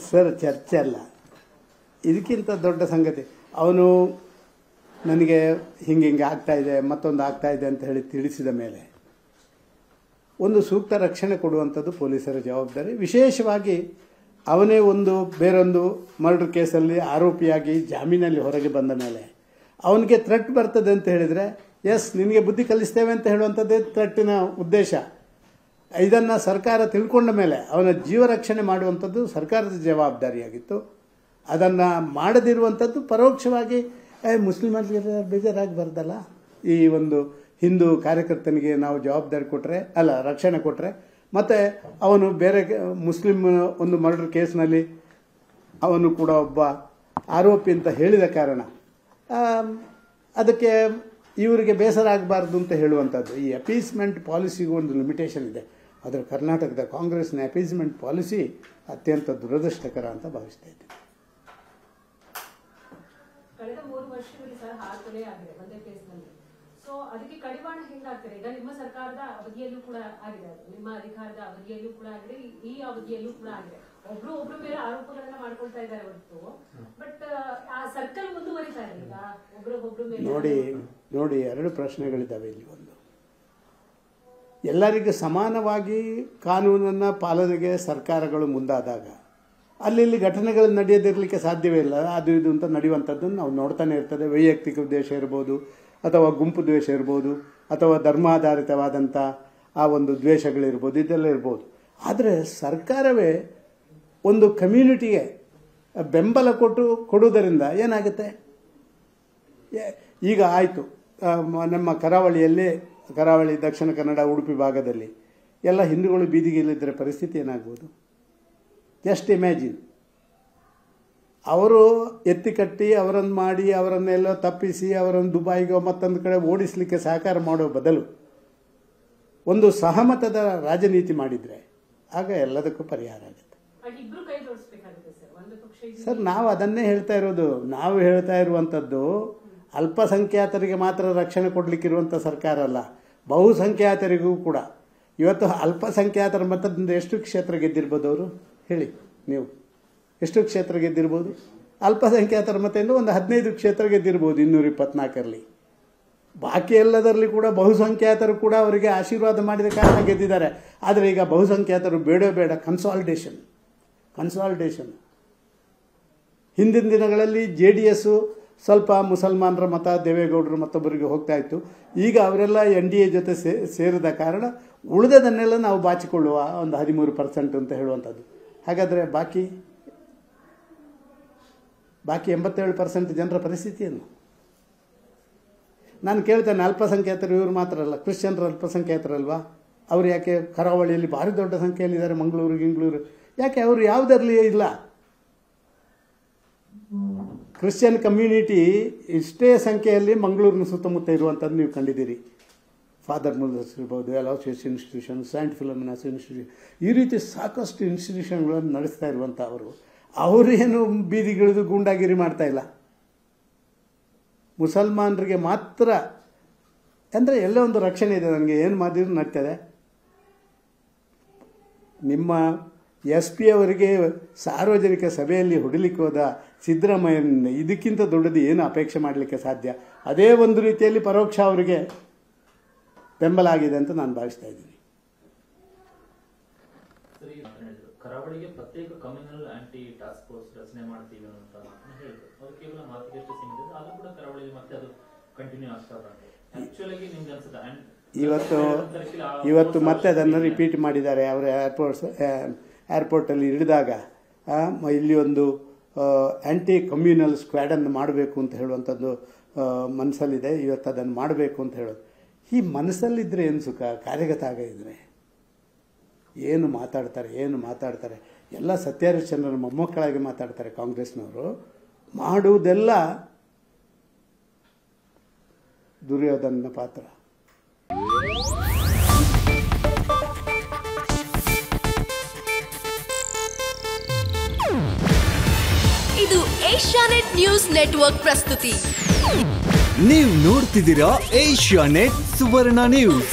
Sir ಚರ್ಚೆ ಅಲ್ಲ, ಇದಕ್ಕಿಂತ ದೊಡ್ಡ ಸಂಗತಿ. ಅವನು ನನಗೆ ಹಿಂಗೆ ಆಗ್ತಾಯಿದೆ, ಮತ್ತೊಂದು ಆಗ್ತಾಯಿದೆ ಅಂತ ಹೇಳಿ ತಿಳಿಸಿದ ಮೇಲೆ ಒಂದು ಸೂಕ್ತ ರಕ್ಷಣೆ ಕೊಡುವಂಥದ್ದು ಪೊಲೀಸರ ಜವಾಬ್ದಾರಿ. ವಿಶೇಷವಾಗಿ ಅವನೇ ಬೇರೊಂದು ಮರ್ಡರ್ ಕೇಸಲ್ಲಿ ಆರೋಪಿಯಾಗಿ ಜಾಮೀನಲ್ಲಿ ಹೊರಗೆ ಬಂದ ಮೇಲೆ ಅವನಿಗೆ ಥ್ರೆಟ್ ಬರ್ತದೆ ಅಂತ ಹೇಳಿದರೆ, ಎಸ್ ನಿನಗೆ ಬುದ್ಧಿ ಕಲಿಸ್ತೇವೆ ಅಂತ ಹೇಳುವಂಥದ್ದೇ ಥ್ರೆಟ್ಟಿನ ಉದ್ದೇಶ. ಇದನ್ನು ಸರ್ಕಾರ ತಿಳ್ಕೊಂಡ ಮೇಲೆ ಅವನ ಜೀವ ರಕ್ಷಣೆ ಮಾಡುವಂಥದ್ದು ಸರ್ಕಾರದ ಜವಾಬ್ದಾರಿಯಾಗಿತ್ತು. ಅದನ್ನು ಮಾಡದಿರುವಂಥದ್ದು ಪರೋಕ್ಷವಾಗಿ ಮುಸ್ಲಿಮರಿಗೆ ಬೇಜಾರಾಗಬಾರ್ದಲ್ಲ. ಈ ಒಂದು ಹಿಂದೂ ಕಾರ್ಯಕರ್ತನಿಗೆ ನಾವು ಜವಾಬ್ದಾರಿ ಕೊಟ್ಟರೆ ರಕ್ಷಣೆ ಕೊಟ್ಟರೆ, ಮತ್ತು ಅವನು ಬೇರೆ ಮುಸ್ಲಿಮ್ ಒಂದು ಮರ್ಡರ್ ಕೇಸ್ನಲ್ಲಿ ಅವನು ಕೂಡ ಒಬ್ಬ ಆರೋಪಿ ಅಂತ ಹೇಳಿದ ಕಾರಣ ಅದಕ್ಕೆ ಇವರಿಗೆ ಬೇಸರ ಆಗಬಾರ್ದು ಅಂತ ಹೇಳುವಂಥದ್ದು. ಈ ಅಪೀಸ್ಮೆಂಟ್ ಪಾಲಿಸಿಗೂ ಒಂದು ಲಿಮಿಟೇಷನ್ ಇದೆ. ಆದರೆ ಕರ್ನಾಟಕದ ಕಾಂಗ್ರೆಸ್ನ ಅಪೀಸ್ಮೆಂಟ್ ಪಾಲಿಸಿ ಅತ್ಯಂತ ದುರದೃಷ್ಟಕರ ಅಂತ ಭಾವಿಸ್ತಾ ಇದ್ದೇನೆ. ಕಳೆದ 3 ವರ್ಷದಲ್ಲಿ ಸರ್ 6 ಕೊಲೆ ಆಗಿದೆ ಒಂದೇ ಕೇಸ್ನಲ್ಲಿ. ಸೊ ಅದಕ್ಕೆ ಕಡಿವಾಣ ಹೆಂಗಾಗ್ತಾರೆ? ಈಗ ನಿಮ್ಮ ಸರ್ಕಾರದ ಅವಧಿಯಲ್ಲೂ ಕೂಡ ಆಗಿದೆ, ನಿಮ್ಮ ಅಧಿಕಾರದ ಅವಧಿಯಲ್ಲೂ ಕೂಡ ಆಗಿದೆ, ಈ ಅವಧಿಯಲ್ಲೂ ಕೂಡ ಆಗಿದೆ. ಒಬ್ರು ಮೇಲೆ ಆರೋಪಗಳನ್ನ ಮಾಡ್ಕೊಳ್ತಾ ಇದ್ದಾರೆ ಹೊರತು, ಬಟ್ ಆ ಸರ್ಕಲ್ ಮುಂದುವರಿತಾ ಇದೆ. ಈಗ ಒಬ್ರು ಮೇಲೆ ನೋಡಿ 2 ಪ್ರಶ್ನೆಗಳಿದ್ದಾವೆ ಇಲ್ಲಿ. ಒಂದು, ಎಲ್ಲರಿಗೂ ಸಮಾನವಾಗಿ ಕಾನೂನನ್ನು ಪಾಲನೆಗೆ ಸರ್ಕಾರಗಳು ಮುಂದಾದಾಗ ಅಲ್ಲಿ ಘಟನೆಗಳು ನಡೆಯದಿರಲಿಕ್ಕೆ ಸಾಧ್ಯವೇ ಇಲ್ಲ. ಅದು ಇದು ಅಂತ ನಡೆಯುವಂಥದ್ದನ್ನು ನಾವು ನೋಡ್ತಾನೆ ಇರ್ತದೆ. ವೈಯಕ್ತಿಕ ಉದ್ದೇಶ ಇರ್ಬೋದು, ಅಥವಾ ಗುಂಪು ದ್ವೇಷ ಇರ್ಬೋದು, ಅಥವಾ ಧರ್ಮಾಧಾರಿತವಾದಂಥ ಆ ಒಂದು ದ್ವೇಷಗಳಿರ್ಬೋದು, ಇದೆಲ್ಲ ಇರ್ಬೋದು. ಆದರೆ ಸರ್ಕಾರವೇ ಒಂದು ಕಮ್ಯುನಿಟಿಗೆ ಬೆಂಬಲ ಕೊಡುವುದರಿಂದ ಏನಾಗುತ್ತೆ? ಈಗ ಆಯಿತು, ನಮ್ಮ ಕರಾವಳಿ, ದಕ್ಷಿಣ ಕನ್ನಡ, ಉಡುಪಿ ಭಾಗದಲ್ಲಿ ಎಲ್ಲ ಹಿಂದೂಗಳು ಬೀದಿಗೆಲ್ಲಿದ್ದರೆ ಪರಿಸ್ಥಿತಿ ಏನಾಗ್ಬೋದು? Just imagine. ಅವರು ಎತ್ತಿಕಟ್ಟಿ ಅವರನ್ನು ಮಾಡಿ, ಅವರನ್ನೆಲ್ಲ ತಪ್ಪಿಸಿ, ಅವರನ್ನು ದುಬೈಗೋ ಮತ್ತೊಂದು ಕಡೆ ಓಡಿಸಲಿಕ್ಕೆ ಸಹಕಾರ ಮಾಡೋ ಬದಲು ಒಂದು ಸಹಮತದ ರಾಜನೀತಿ ಮಾಡಿದರೆ ಆಗ ಎಲ್ಲದಕ್ಕೂ ಪರಿಹಾರ ಆಗುತ್ತೆ. ಸರ್, ನಾವು ಅದನ್ನೇ ಹೇಳ್ತಾ ಇರೋದು. ನಾವು ಹೇಳ್ತಾ ಇರುವಂಥದ್ದು ಅಲ್ಪಸಂಖ್ಯಾತರಿಗೆ ಮಾತ್ರ ರಕ್ಷಣೆ ಕೊಡಲಿಕ್ಕಿರುವಂಥ ಸರ್ಕಾರ ಅಲ್ಲ, ಬಹುಸಂಖ್ಯಾತರಿಗೂ ಕೂಡ. ಇವತ್ತು ಅಲ್ಪಸಂಖ್ಯಾತರ ಮತದಿಂದ ಎಷ್ಟು ಕ್ಷೇತ್ರ ಗೆದ್ದಿರ್ಬೋದು ಅವರು? ಹೇಳಿ ನೀವು, ಎಷ್ಟು ಕ್ಷೇತ್ರ ಗೆದ್ದಿರ್ಬೋದು? ಅಲ್ಪಸಂಖ್ಯಾತರ ಮತದಿಂದ ಒಂದು 15 ಕ್ಷೇತ್ರ ಗೆದ್ದಿರ್ಬೋದು 224ರಲ್ಲಿ. ಬಾಕಿ ಎಲ್ಲದರಲ್ಲಿ ಕೂಡ ಬಹುಸಂಖ್ಯಾತರು ಕೂಡ ಅವರಿಗೆ ಆಶೀರ್ವಾದ ಮಾಡಿದ ಕಾರಣ ಗೆದ್ದಿದ್ದಾರೆ. ಆದರೆ ಈಗ ಬಹುಸಂಖ್ಯಾತರು ಬೇಡ ಕನ್ಸಾಲಿಡೇಷನ್. ಹಿಂದಿನ ದಿನಗಳಲ್ಲಿ JDS ಸ್ವಲ್ಪ ಮುಸಲ್ಮಾನರ ಮತ ದೇವೇಗೌಡರು ಮತ್ತೊಬ್ಬರಿಗೆ ಹೋಗ್ತಾ ಇತ್ತು. ಈಗ ಅವರೆಲ್ಲ NDA ಜೊತೆ ಸೇರಿದ ಕಾರಣ ಉಳಿದದನ್ನೆಲ್ಲ ನಾವು ಬಾಚಿಕೊಳ್ಳುವ ಒಂದು 13% ಅಂತ ಹೇಳುವಂಥದ್ದು. ಹಾಗಾದರೆ ಬಾಕಿ 87% ಜನರ ಪರಿಸ್ಥಿತಿಯನ್ನು ನಾನು ಕೇಳ್ತೇನೆ. ಅಲ್ಪಸಂಖ್ಯಾತರು ಇವರು ಮಾತ್ರ ಅಲ್ಲ, ಕ್ರಿಶ್ಚಿಯನ್ರು ಅಲ್ಪಸಂಖ್ಯಾತರಲ್ವಾ? ಅವರು ಯಾಕೆ ಕರಾವಳಿಯಲ್ಲಿ ಭಾರಿ ದೊಡ್ಡ ಸಂಖ್ಯೆಯಲ್ಲಿದ್ದಾರೆ, ಮಂಗಳೂರು ಯಾಕೆ ಅವರು ಯಾವುದರಲ್ಲಿ ಇಲ್ಲ? ಕ್ರಿಶ್ಚಿಯನ್ ಕಮ್ಯುನಿಟಿ ಇಷ್ಟೇ ಸಂಖ್ಯೆಯಲ್ಲಿ ಮಂಗಳೂರಿನ ಸುತ್ತಮುತ್ತ ಇರುವಂಥದ್ದು ನೀವು ಕಂಡಿದ್ದೀರಿ. ಫಾದರ್ ಮುಲ್ಲರ್ಸ್ ಇರ್ಬೋದು, Aloysius institution, Saint Philomena's institution, ಈ ರೀತಿ ಸಾಕಷ್ಟು ಇನ್ಸ್ಟಿಟ್ಯೂಷನ್ಗಳನ್ನು ನಡೆಸ್ತಾ ಇರುವಂಥ ಅವರೇನು ಬೀದಿಗಿಳಿದು ಗೂಂಡಾಗಿರಿ ಮಾಡ್ತಾ ಇಲ್ಲ. ಮುಸಲ್ಮಾನರಿಗೆ ಮಾತ್ರ ಅಂದರೆ ಎಲ್ಲೋ ಒಂದು ರಕ್ಷಣೆ ಇದೆ. ನನಗೆ ಏನು ಮಾಡಿದ್ರು ನಡ್ತದೆ. ನಿಮ್ಮ SP ಅವರಿಗೆ ಸಾರ್ವಜನಿಕ ಸಭೆಯಲ್ಲಿ ಹೊಡಿಲಿಕ್ಕೆ ಹೋದ ಸಿದ್ದರಾಮಯ್ಯನ ಇದಕ್ಕಿಂತ ದೊಡ್ಡದು ಏನು ಅಪೇಕ್ಷೆ ಮಾಡಲಿಕ್ಕೆ ಸಾಧ್ಯ? ಅದೇ ಒಂದು ರೀತಿಯಲ್ಲಿ ಪರೋಕ್ಷ ಅವರಿಗೆ ಬೆಂಬಲ ಆಗಿದೆ ಅಂತ ನಾನು ಭಾವಿಸ್ತಾ ಇದ್ದೀನಿ. ಕರಾವಳಿಗೆ ಪ್ರತ್ಯೇಕ ಕಮ್ಯುನಲ್ ಆಂಟಿ ಟಾಸ್ಕ್ ಫೋರ್ಸ್ ರಚನೆ ಮಾಡ್ತೀವಿ ಅಂತ ಹೇಳಿದ್ರು. ಅದು ಕೇವಲ ಮಾತಿಗೆ ಸೀಮಿತ, ಅದು ಕೂಡ ಕರಾವಳಿಯಲ್ಲಿ ಮತ್ತೆ ಅದು ಕಂಟಿನ್ಯೂ ಆಗ್ತಾ ಇದೆ. ಆಕ್ಚುಲಿ ನಿಮ್ಗೆ ಅನ್ಸುತ್ತೆ ಇವತ್ತು ಮತ್ತೆ ಅದನ್ನು ರಿಪೀಟ್ ಮಾಡಿದ್ದಾರೆ. ಅವರ ಏರ್ಪೋರ್ಟಲ್ಲಿ ಇಳಿದಾಗ ಇಲ್ಲಿ ಒಂದು ಆ್ಯಂಟಿ ಕಮ್ಯುನಲ್ ಸ್ಕ್ವಾಡನ್ನು ಮಾಡಬೇಕು ಅಂತ ಹೇಳುವಂಥದ್ದು ಮನಸ್ಸಲ್ಲಿದೆ. ಇವತ್ತು ಅದನ್ನು ಮಾಡಬೇಕು ಅಂತ ಹೇಳೋದು. ಈ ಮನಸ್ಸಲ್ಲಿದ್ದರೆ ಏನು ಸುಖ? ಕಾರ್ಯಗತ ಆಗಿದ್ರೆ ಏನು ಮಾತಾಡ್ತಾರೆ? ಎಲ್ಲ ಸತ್ಯಹರಿಶ್ಚಂದ್ರನ ಮೊಮ್ಮಕ್ಕಳಾಗಿ ಮಾತಾಡ್ತಾರೆ ಕಾಂಗ್ರೆಸ್ನವರು. ಮಾಡುವುದೆಲ್ಲ ದುರ್ಯೋಧನನ ಪಾತ್ರ. ಇದು ಏಷ್ಯಾನೆಟ್ ನ್ಯೂಸ್ ನೆಟ್ವರ್ಕ್ ಪ್ರಸ್ತುತಿ. ನೀವು ನೋಡ್ತಿದ್ದೀರಾ ಏಷ್ಯಾನೆಟ್ ಸುವರ್ಣ ನ್ಯೂಸ್.